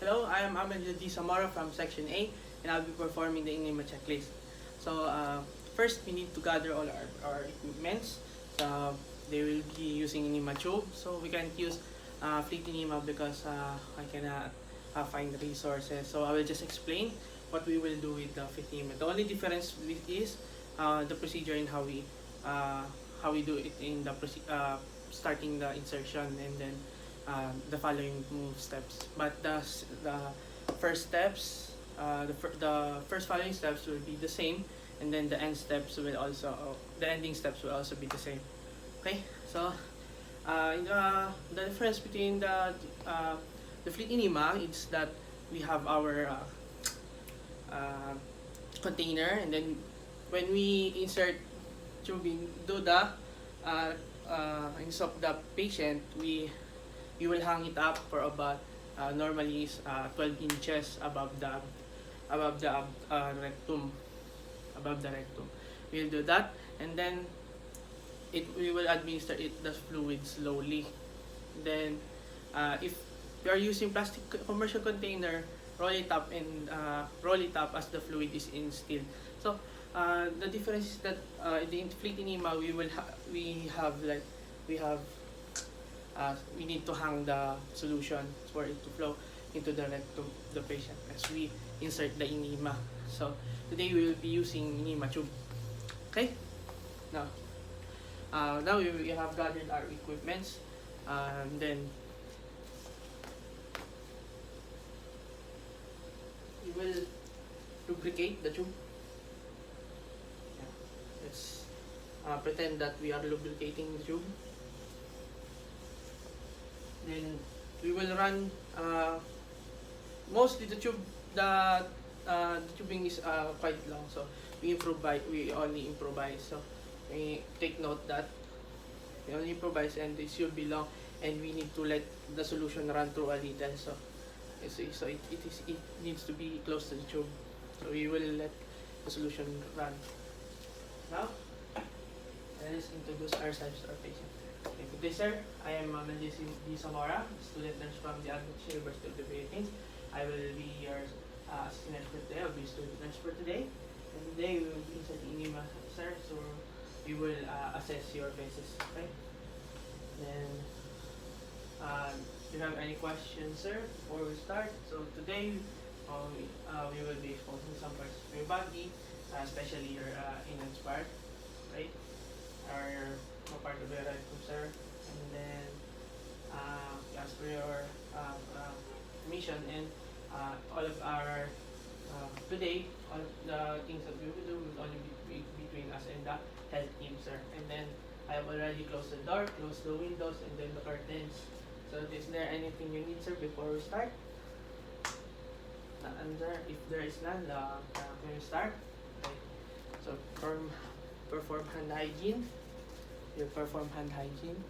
Hello, I am Ahmed Samara from Section A, and I'll be performing the Enema Checklist. So, first, we need to gather all our equipments. So, they will be using Enema tube. So, we can't use Fleet Enema because I cannot find resources. So, I will just explain what we will do with the Fleet Enema. The only difference is the procedure and how we do it in the starting the insertion and then the following move steps. But the first steps, the first following steps will be the same, and then the end steps will also the ending steps will also be the same. Okay, so the difference between the Fleet Enema is that we have our container, and then when we insert tubing to the insert the patient, we will hang it up for about normally is 12 inches above the rectum, above the rectum. We'll do that, and then we will administer the fluid slowly. Then if we are using plastic commercial container, roll it up as the fluid is instilled. So the difference is that in the Fleet Enema we need to hang the solution for it to flow into the rectum of the patient as we insert the enema. So today we will be using enema tube. Okay. Now we have gathered our equipments, then we will lubricate the tube. Let's pretend that we are lubricating the tube. Then we will run mostly the tubing is quite long, so we only improvise. So we take note that we only improvise, and it should be long, and we need to let the solution run through a little. So it needs to be close to the tube. So we will let the solution run. Now let us introduce ourselves to our patient. Okay, good day, sir. I am Mendes D. Zamora, student nurse from the University of the Philippines. I will be your assistant nurse for today. I'll be student nurse for today. And today we will be inserting enema, sir. So we will assess your basis. Okay. Then, do you have any questions, sir, before we start? So today we will be exposing some parts of your body, especially your inner part, right? Our part of your rectum, sir, and then as for your mission and all of our today, all of the things that we will do will only be between us and the health team, sir. And then I have already closed the door, closed the windows, and then the curtains. So is there anything you need, sir, before we start? And if there is none, can we start? Okay. So perform hand hygiene. You perform hand hygiene.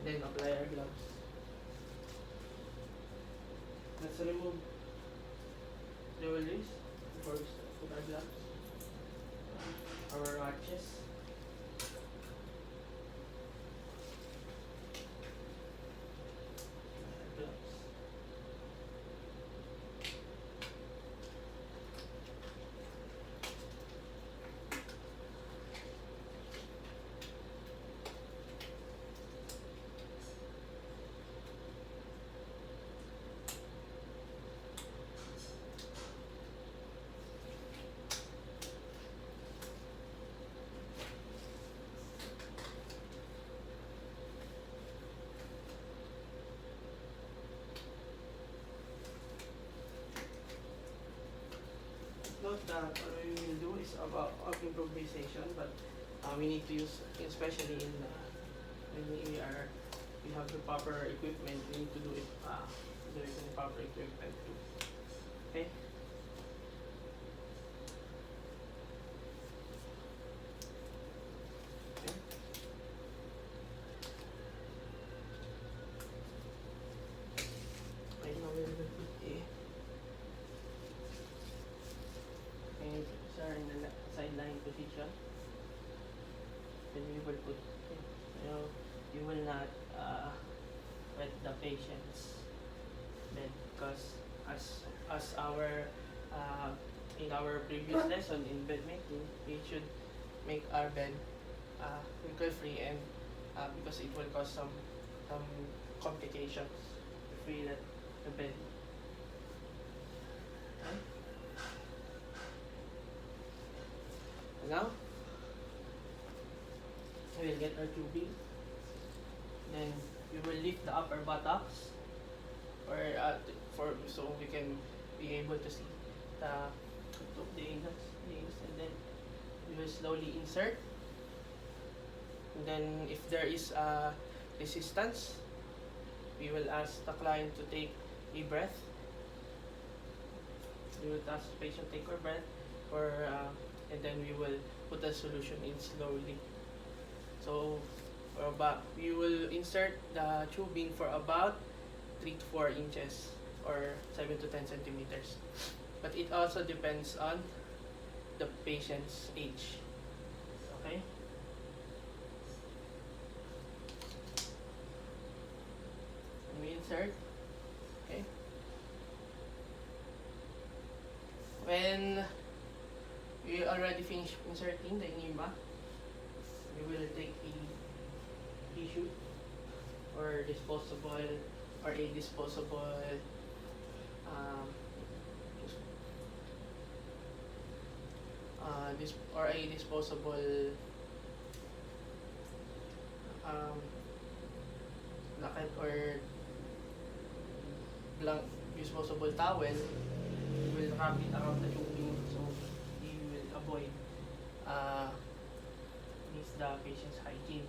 Then apply our gloves. Let's remove jewelries before we put our gloves. Our watches. Gloves. Note that what we will do is about improvisation, but we need to use, especially when we have the proper equipment, we need to do it using the proper equipment too. Okay. Okay, now we will put sir in the sideline position. Then we will put, you will not patient's bed, because as our in our previous lesson in bed making, we should make our bed wrinkle free, and because it will cause some complications if we let the bed. Okay? Now we will get our tubing. Then we will lift the upper buttocks so we can be able to see the anus, and then we will slowly insert. And then if there is resistance, we will ask the client to take a breath. We will ask the patient to take a breath, and then we will put the solution in slowly. So we will insert the tubing for about 3 to 4 inches or 7 to 10 centimeters. But it also depends on the patient's age. Okay? We insert. Okay? When we already finish inserting the enema, we will take a tissue or disposable or a disposable bucket or blank disposable towel. We will wrap it around the tubing so we will avoid miss the patient's hygiene.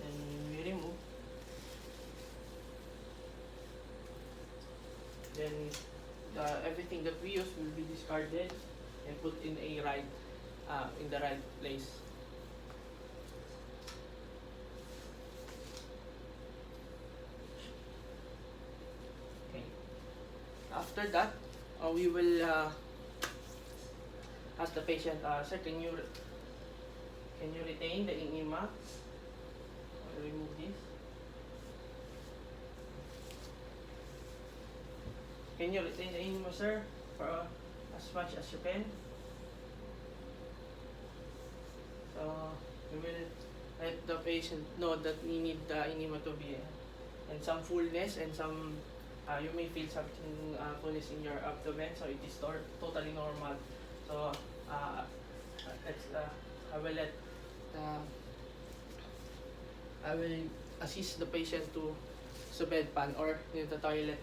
Then we remove. Then everything that we use will be discarded and put in the right place. Okay. After that, we will ask the patient, sir, can you retain the enema? Remove this. Can you retain the enema, sir, for as much as you can? So we will let the patient know that we need the enema to be and some fullness and some you may feel something fullness in your abdomen, so it is totally normal. So I will assist the patient to sa bedpan or in the toilet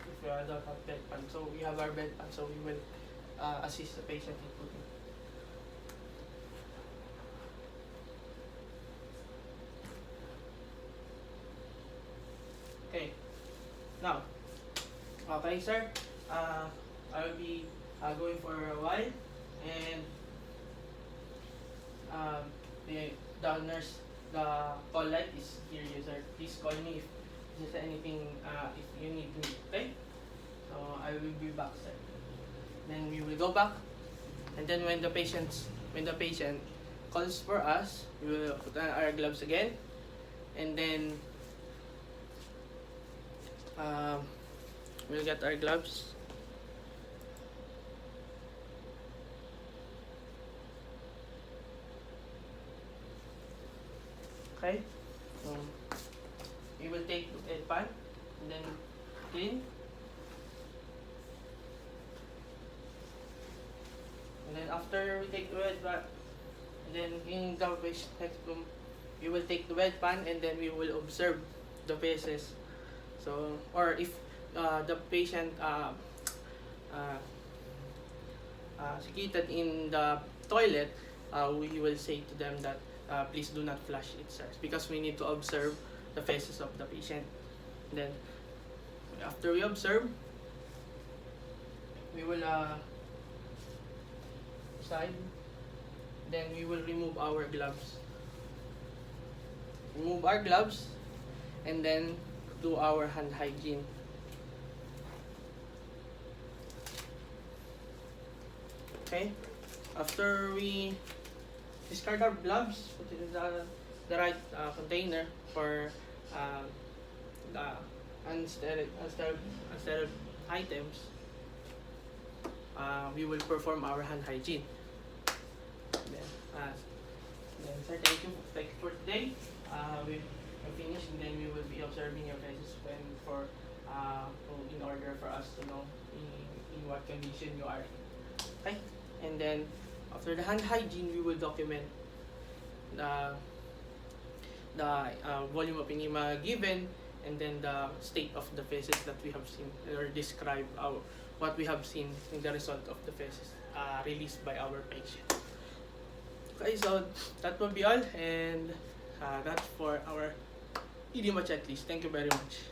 if you don't have bedpan. So we have our bedpan, so we will assist the patient in putting. Okay. Now, okay, sir. I will be going for a while, and the nurse, the call light is here, sir. Please call me if there's anything, if you need me. Okay? So I will be back, sir. Then we will go back, and then when the patient calls for us, we will put on our gloves again, and then we'll get our gloves. Okay, we will take a pan and then clean, and then after we take the wet pan, and then in the next room, we will take the wet pan and then we will observe the faces. So, or if the patient seated in the toilet, we will say to them that please do not flush it, sir, because we need to observe the faces of the patient. Then, after we observe, we will side. Then we will remove our gloves. Remove our gloves, and then do our hand hygiene. Okay, after we discard our gloves, put it in the the right container for the unsterile items, we will perform our hand hygiene. Then, sir, thank you for today. We are finished, and then we will be observing your faces when in order for us to know in what condition you are. Okay, and then after the hand hygiene, we will document the volume of enema given, and then the state of the faces that we have seen, or describe what we have seen in the result of the faces released by our patient. Okay, so that will be all, and that's for our enema checklist. Thank you very much.